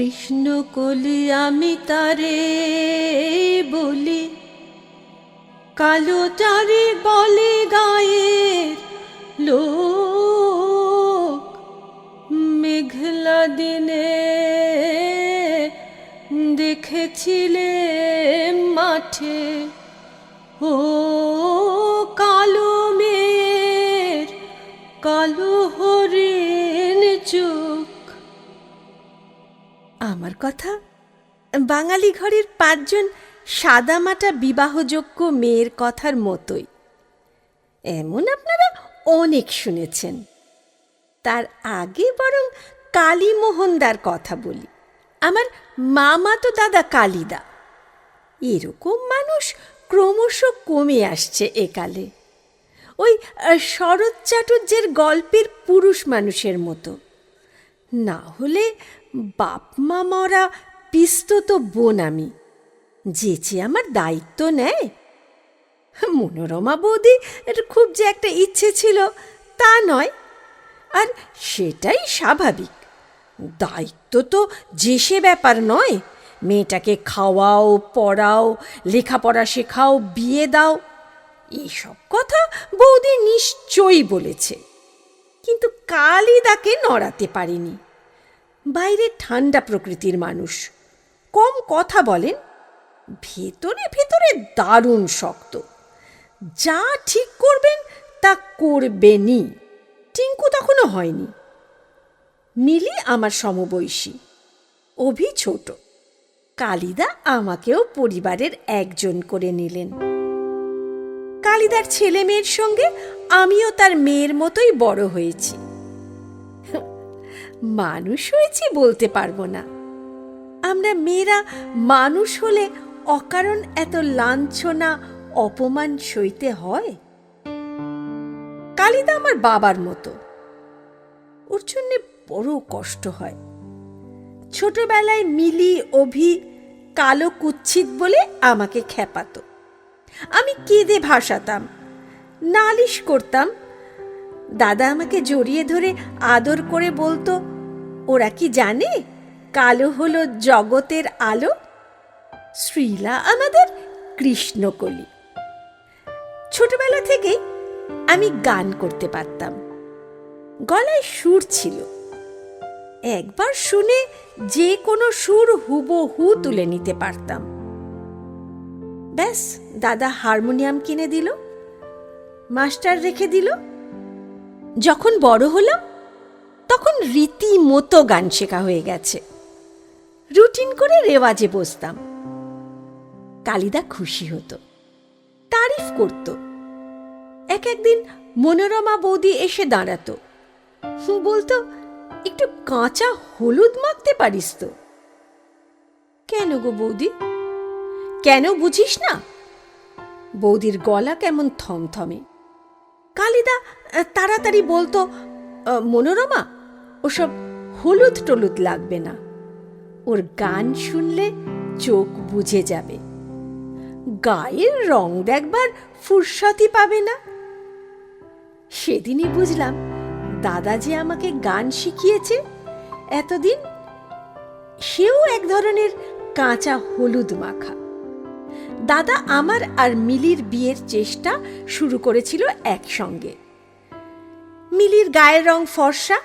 কৃষ্ণ কলি আমি তারে বলি, কালো চারি বলে গায়ের লোক। মেঘলা দিনে দেখেছিলে মাঠে ও কালো মেয়ের কালো হরিণ চোখ। আমার কথা বাঙালি ঘরের 5 জন সাদামাটা বিবাহযোগ্য মেয়ের কথার মতোই। এমন আপনারা অনেক শুনেছেন। তার আগে বরং কালীমোহনদার কথা বলি। আমার মামাতো দাদা কালিদা। এরকম মানুষ ক্রমশ কমে আসছে একালে। ওই শরৎ চাটুর্যের গল্পের পুরুষ মানুষের মতো। না হলে বাপ মা মরা পিস্তত বোন আমি, যেচে আমার দায়িত্ব নেয়। মনোরমা বৌদি খুব যে একটা ইচ্ছে ছিল তা নয়, আর সেটাই স্বাভাবিক। দায়িত্ব তো যে সে ব্যাপার নয়। মেয়েটাকে খাওয়াও, পড়াও, লেখাপড়া শেখাও, বিয়ে দাও, এসব কথা বৌদি নিশ্চয়ই বলেছে। কিন্তু কালিদাকে নড়াতে পারেনি। বাইরে ঠান্ডা প্রকৃতির মানুষ, কম কথা বলেন, ভেতরে ভেতরে দারুণ শক্ত। যা ঠিক করবেন তা করবেনই। টিঙ্কু তখনও হয়নি। মিলি আমার সমবয়সী, অভি ছোট। কালিদা আমাকেও পরিবারের একজন করে নিলেন। কালিদার ছেলে মেয়ের সঙ্গে আমিও তার মেয়ের মতোই বড় হয়েছি। মানুষ হয়েছি বলতে পারবো না। আমরা মেয়েরা মানুষ হলে অকারণ এত লাঞ্ছনা অপমান সইতে হয়? কালিদা আমার বাবার মতো, ওর জন্য বড় কষ্ট হয়। ছোটবেলায় মিলি অভি কালো কুচ্ছিত বলে আমাকে খেপাতো। আমি কেঁদে ভাসাতাম, নালিশ করতাম। দাদা আমাকে জড়িয়ে ধরে আদর করে বলতো, ওরা কি জানে কালো হলো জগতের আলো? শ্রীলা আমাদের কৃষ্ণকলি। ছোটবেলা থেকেই আমি গান করতে পারতাম। গলায় সুর ছিল। একবার শুনে যে কোনো সুর হুবহু তুলে নিতে পারতাম। ব্যাস, দাদা হারমোনিয়াম কিনে দিল, মাস্টার রেখে দিল। যখন বড় হলাম তখন রীতিমতো গান শেখা হয়ে গেছে। রুটিন করে রেওয়াজে বসতাম। কালিদা খুশি হতো, তারিফ করত। একদিন মনোরমা বৌদি এসে দাঁড়াতো, বলতো, একটু কাঁচা হলুদ মাখতে পারিস তো? কেন গো বৌদি, কেন বুঝিস না? বৌদির গলা কেমন থমথমে। কালিদা তাড়াতাড়ি বলতো, মনোরমা, ওসব হলুদ টলুদ লাগবে না। ওর গান শুনলে চোখ বুঝে যাবে, গায়ের রং দেখবার ফুরসতই পাবে না। সেদিনই বুঝলাম দাদা যে আমাকে গান শিখিয়েছে এতদিন, সেও এক ধরনের কাঁচা হলুদ মাখা। দাদা আমার আর মিলির বিয়ের চেষ্টা শুরু করেছিল একসঙ্গে। মিলির গায়ের রং ফর্সা,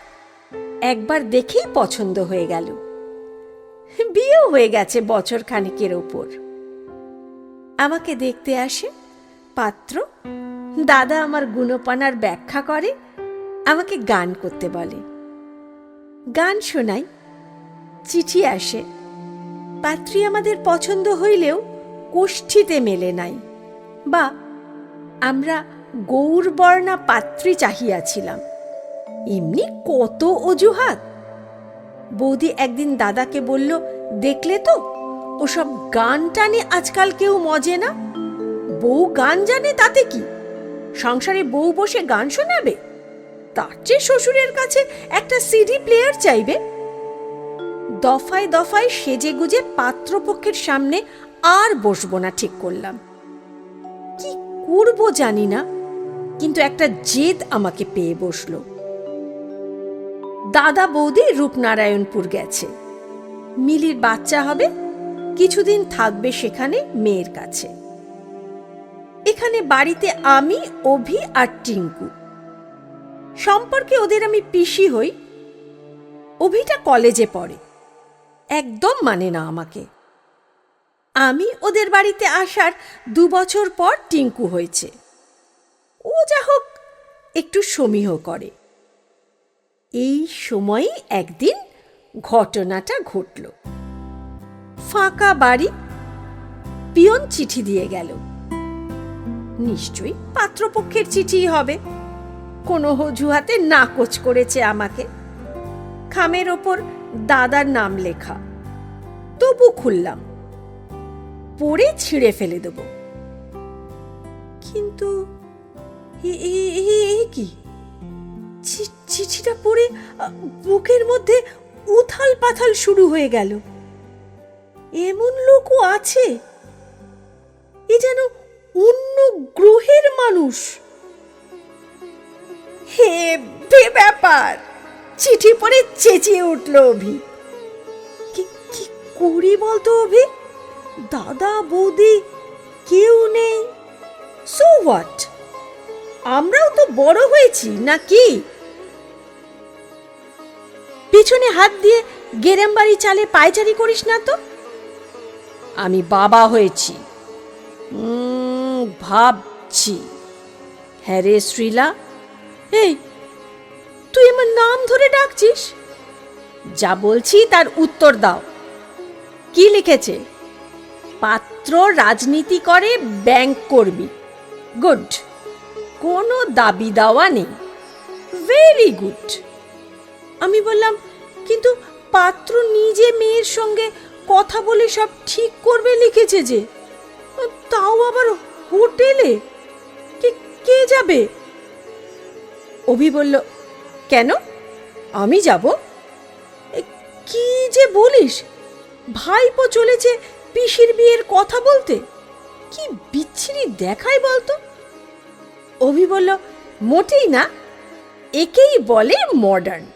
একবার দেখেই পছন্দ হয়ে গেল। বিয়েও হয়ে গেছে বছর খানেকের ওপর। আমাকে দেখতে আসে পাত্র। দাদা আমার গুণপনার ব্যাখ্যা করে, আমাকে গান করতে বলে। গান শোনাই, চিঠি আসে। পাত্রী আমাদের পছন্দ হইলেও কোষ্ঠীতে মেলে নাই, বা আমরা গৌরবর্ণা পাত্রী চাহিয়াছিলাম। এমনি কত অজুহাত। বৌদি একদিন দাদাকে বলল, দেখলে তো, ওসব গান টানে আজকাল কেউ মজে না। বউ গান জানে তাতে কি? সংসারে বউ বসে গান শোনাবে? তার চেয়ে শ্বশুরের কাছে একটা সিডি প্লেয়ার চাইবে। দফায় দফায় সেজে গুজে পাত্রপক্ষের সামনে আর বসবো না ঠিক করলাম। কি করব জানি না, কিন্তু একটা জেদ আমাকে পেয়ে বসলো। দাদা বৌদি রূপনারায়ণপুর গেছে, মিলির বাচ্চা হবে, কিছুদিন থাকবে সেখানে মেয়ের কাছে। এখানে বাড়িতে আমি, অভি আর টিঙ্কু। সম্পর্কে ওদের আমি পিসি হই। অভিটা কলেজে পড়ে, একদম মানে না আমাকে। আমি ওদের বাড়িতে আসার 2 বছর পর টিঙ্কু হয়েছে। ও যা হোক একটু সমীহ করে। এই সময়ই একদিন ঘটনাটা ঘটল। ফাঁকা বাড়ি, পিয়ন চিঠি দিয়ে গেল। নিশ্চয়ই পাত্রপক্ষের চিঠি হবে। কোনো অজুহাতে নাকচ করেছে আমাকে। খামের ওপর দাদার নাম লেখা। তবু খুললাম, পড়ে ছিঁড়ে ফেলে দেব। কিন্তু কি চিঠিটা পড়ে বুকের মধ্যে উথাল পাথাল শুরু হয়ে গেল। এমন লোকও আছে, এ যেন অন্য গ্রহের মানুষ। হে ব্যাপার! চিঠি পড়ে চেঁচিয়ে উঠল অভি। কি করি বলতো অভি? দাদা বৌদি কেউ নেই। So what? আমরাও তো বড় হয়েছি নাকি? পিছনে হাত দিয়ে গেরেমবাড়ি চালে পায়চারি করিস না তো। আমি বাবা হয়েছি, ভাবছি। হ্যাঁ রে শ্রীলা, এই তুই আমার নাম ধরে ডাকছিস? যা বলছি তার উত্তর দাও। কি লিখেছে? পাত্র রাজনীতি করে, ব্যাংক কর্মী। গুড, কোনো দাবি দাওয়া নেই। Very good. আমি বললাম, কিন্তু পাত্র নিজে মেয়ের সঙ্গে কথা বলে সব ঠিক করবে লিখেছে যে, তাও আবার হোটেলে। কে যাবে? অভি বলল, কেন আমি যাব? কি যে বলিস! ভাইপো চলেছে পিসির বিয়ের কথা বলতে। কি বিচ্ছিরি দেখায় বলতো। অভি বলল, মোটেই না, একেই বলে মডার্ন।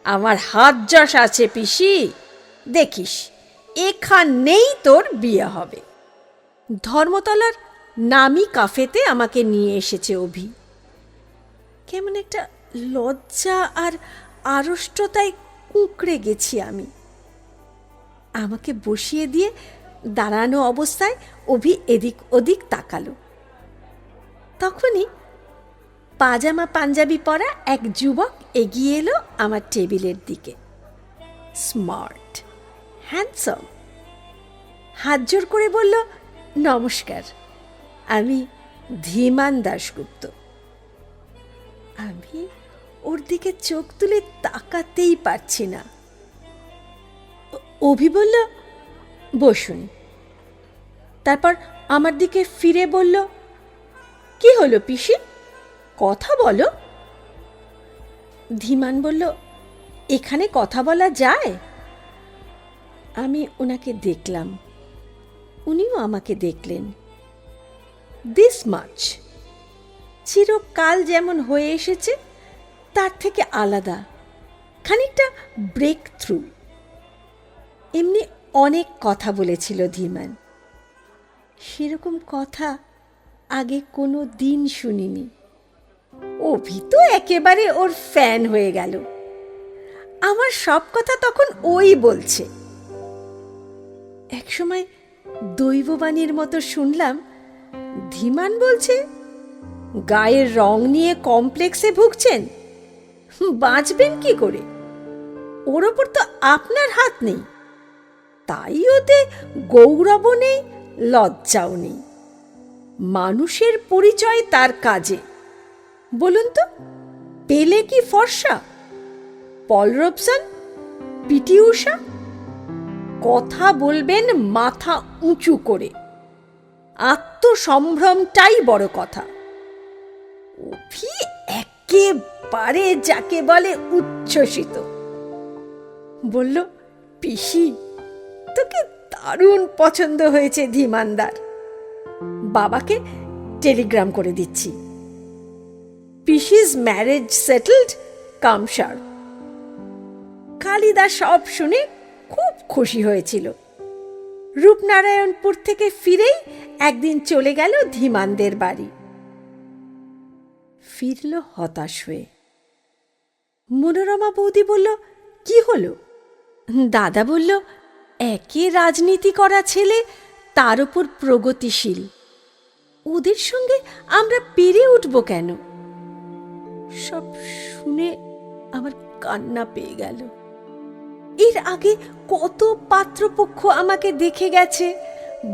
আমার হাত যশ আছে পিসি, দেখিস এখানেই তোর বিয়ে হবে। ধর্মতলার নামি কাফেতে আমাকে নিয়ে এসেছে অভি। কেমন একটা লজ্জা আর আড়ষ্টতায় কুঁকড়ে গেছি আমি। আমাকে বসিয়ে দিয়ে দাঁড়ানো অবস্থায় অভি এদিক ওদিক তাকালো। তখনই পাজামা পাঞ্জাবি পরা এক যুবক এগিয়ে এলো আমার টেবিলের দিকে। Smart, handsome. হাত জোর করে বলল, নমস্কার, আমি ধীমান দাশগুপ্ত। আমি ওর দিকে চোখ তুলে তাকাতেই পারছি না। অভি বলল, বসুন। তারপর আমার দিকে ফিরে বলল, কি হলো পিসি, কথা বলো। ধীমান বলল, এখানে কথা বলা যায়? আমি ওনাকে দেখলাম, উনিও আমাকে দেখলেন। This much. চিরকাল যেমন হয়ে এসেছে তার থেকে আলাদা, খানিকটা ব্রেক থ্রু। এমনি অনেক কথা বলেছিল ধীমান, সেরকম কথা আগে কোনো দিন শুনিনি। অভি তো একেবারে ওর ফ্যান হয়ে গেল। আমার সব কথা তখন ওই বলছে। একসময় দৈববাণীর মতো শুনলাম ধীমান বলছে, গায়ের রং নিয়ে কমপ্লেক্সে ভুগছেন, বাঁচবেন কি করে? ওর ওপর তো আপনার হাত নেই। তাই ওতে গৌরবও নেই, লজ্জাও নেই। মানুষের পরিচয় তার কাজে। বলুন তো, পেলে কি ফর্সা? পল রবসন, পিটি ঊষা? কথা বলবেন মাথা উঁচু করে। আত্মসম্ভ্রমটাই বড় কথা। অভি একেবারে যাকে বলে উচ্ছ্বসিত। বলল, পিসি, তোকে দারুণ পছন্দ হয়েছে ধীমানদার। বাবাকে টেলিগ্রাম করে দিচ্ছি। পিসি's ম্যারেজ সেটেলড, কামসার। কালিদা সব শুনে খুব খুশি হয়েছিল। রূপনারায়ণপুর থেকে ফিরেই একদিন চলে গেল ধীমানদের বাড়ি। ফিরল হতাশ হয়ে। মনোরমা বৌদি বলল, কি হলো? দাদা বলল, একে রাজনীতি করা ছেলে, তার উপর প্রগতিশীল, ওদের সঙ্গে আমরা পেরে উঠব কেন? সব শুনে আমার কান্না পেয়ে গেল। এর আগে কত পাত্রপক্ষ আমাকে দেখে গেছে,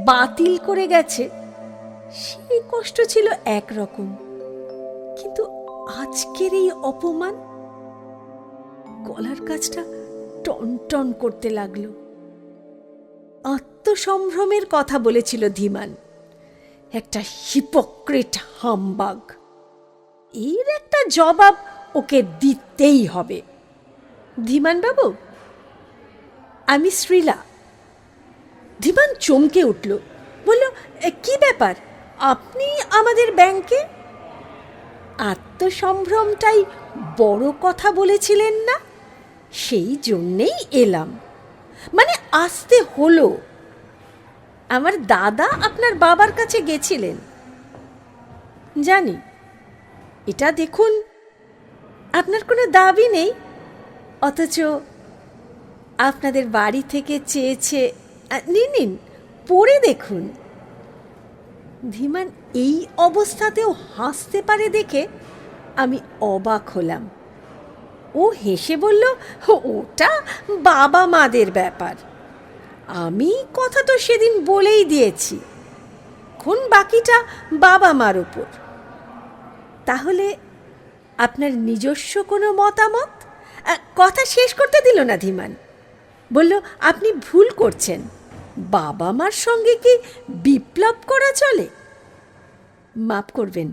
বাতিল করে গেছে, সেই কষ্ট ছিল একরকম, কিন্তু আজকের এই অপমান। গলার কাছটা টনটন করতে লাগলো। আত্মসম্ভ্রমের কথা বলেছিল ধীমান, একটা হিপোক্রেট হামবাগ। এর একটা জবাব ওকে দিতেই হবে। ধীমান বাবু, আমি শ্রীলা। ধীমান চমকে উঠল, বলল, কি ব্যাপার, আপনি আমাদের ব্যাংকে? আত্মসম্ভ্রমটাই বড় কথা বলেছিলেন না, সেই জন্যেই এলাম। মানে আসতে হলো। আমার দাদা আপনার বাবার কাছে গেছিলেন জানি। এটা দেখুন, আপনার কোনো দাবি নেই, অথচ আপনাদের বাড়ি থেকে চেয়েছে। নিন নিন, পড়ে দেখুন। ধীমান এই অবস্থাতেও হাসতে পারে দেখে আমি অবাক হলাম। ও হেসে বলল, ওটা বাবা মাদের ব্যাপার, আমি কথা তো সেদিন বলেই দিয়েছি, এখন বাকিটা বাবা মার উপর। তাহলে আপনার নিজস্ব কোনো মতামত? কথা শেষ করতে দিল না ধীমান। বলল, আপনি ভুল করছেন, বাবা মার সঙ্গে কি বিপ্লব করা চলে? মাপ করবেন,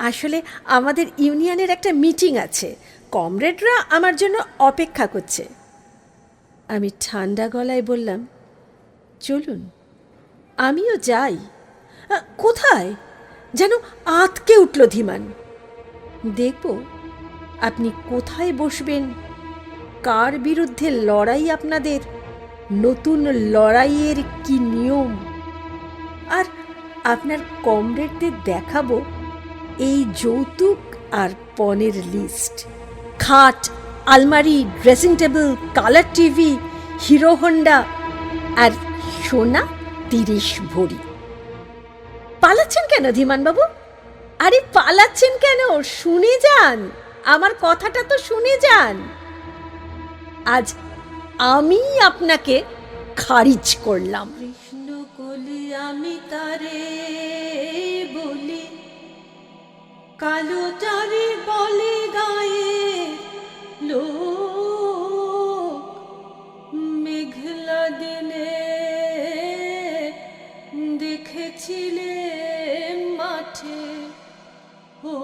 আসলে আমাদের ইউনিয়নের একটা মিটিং আছে, কমরেডরা আমার জন্য অপেক্ষা করছে। আমি ঠান্ডা গলায় বললাম, চলুন, আমিও যাই। কোথায়? যেন আঁতকে উঠল ধীমান। দেখব আপনি কোথায় বসবেন, কার বিরুদ্ধে লড়াই আপনাদের, নতুন লড়াইয়ের কি নিয়ম, আর আপনার কমরেডদের দেখাবো এই যৌতুক আর পণের লিস্ট। খাট, আলমারি, dressing table, colour TV, Hero Honda, আর সোনা 30 ভরি। পালাচ্ছেন কেন ধীমানবাবু? আরে পালাচ্ছেন কেন? শুনে যান, আমার কথাটা তো শুনে যান। আজ আমি আপনাকে খারিজ করলাম। কৃষ্ণ কলি আমি তারে বলি, কালো চারি বলে গায়ে লোক, মেঘলা দিনে দেখেছিলে মাঠে ও